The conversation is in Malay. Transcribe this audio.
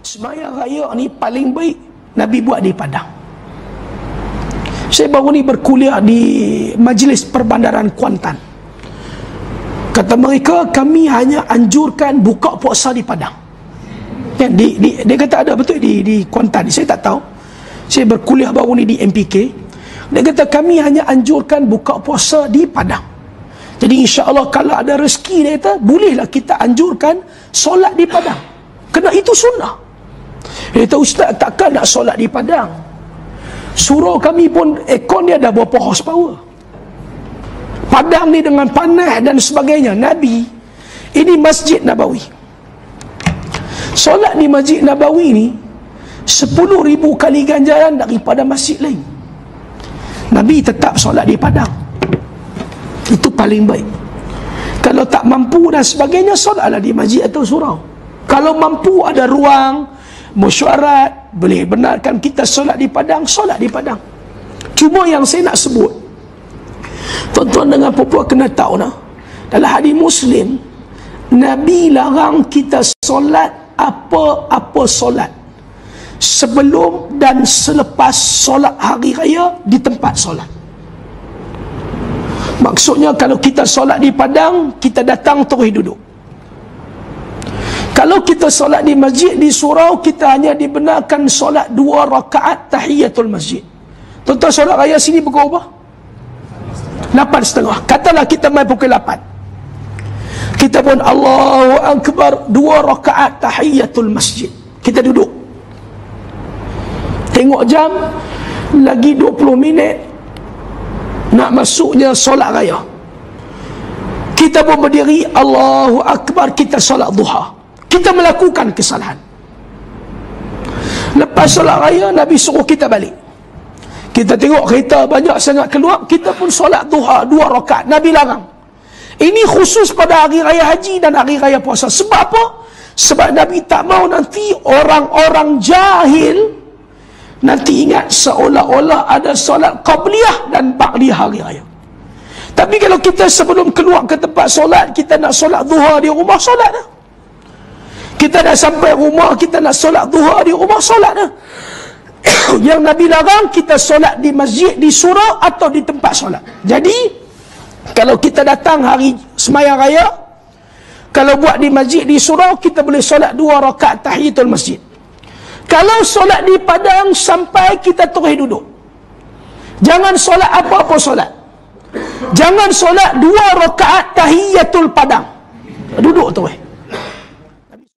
Sembahyang raya ni paling baik Nabi buat di Padang. Saya baru ni berkuliah di Majlis Perbandaran Kuantan. Kata mereka, kami hanya anjurkan buka puasa di Padang. Ya, dia kata ada betul di Kuantan. Saya tak tahu. Saya berkuliah baru ni di MPK. Dia kata kami hanya anjurkan buka puasa di Padang. Jadi insya-Allah kalau ada rezeki, dia kata bolehlah kita anjurkan solat di Padang. Kerana itu sunnah. Dia kata, ustaz takkan nak solat di Padang? Surau kami pun aircon dia ada berapa horsepower. Padang ni dengan panas dan sebagainya. Nabi, ini Masjid Nabawi. Solat di Masjid Nabawi ni 10,000 kali ganjaran daripada masjid lain. Nabi tetap solat di Padang. Itu paling baik. Kalau tak mampu dan sebagainya, solatlah di masjid atau surau. Kalau mampu ada ruang mesyuarat, boleh benarkan kita solat di Padang, solat di Padang. Cuma yang saya nak sebut, tuan-tuan dengan puan-puan kena tahu nah, dalam hadis Muslim, Nabi larang kita solat apa-apa solat sebelum dan selepas solat hari raya di tempat solat. Maksudnya kalau kita solat di Padang, kita datang terus duduk. Kalau kita solat di masjid, di surau, kita hanya dibenarkan solat 2 rakaat tahiyatul masjid. Tuan-tuan, solat raya sini pukul berapa? 8.30. Katalah kita main pukul 8. Kita pun Allahu Akbar 2 rakaat tahiyatul masjid. Kita duduk. Tengok jam, lagi 20 minit nak masuknya solat raya. Kita pun berdiri, Allahu Akbar, kita solat duha. Kita melakukan kesalahan. Lepas solat raya, Nabi suruh kita balik. Kita tengok kereta banyak sangat keluar, kita pun solat duha 2 rakaat. Nabi larang. Ini khusus pada hari raya haji dan hari raya puasa. Sebab apa? Sebab Nabi tak mau nanti orang-orang jahil nanti ingat seolah-olah ada solat qabliyah dan ba'diyah hari raya. Tapi kalau kita sebelum keluar ke tempat solat, kita nak solat duha di rumah, solat dah. Kita dah sampai rumah, kita nak solat duha di rumah, solat dah. Yang Nabi larang kita solat di masjid, di surau atau di tempat solat. Jadi kalau kita datang hari sembahyang raya, kalau buat di masjid, di surau, kita boleh solat 2 rakaat tahiyatul masjid. Kalau solat di Padang, sampai kita terus duduk. Jangan solat apa-apa solat. Jangan solat 2 rakaat tahiyatul Padang. Duduk terus.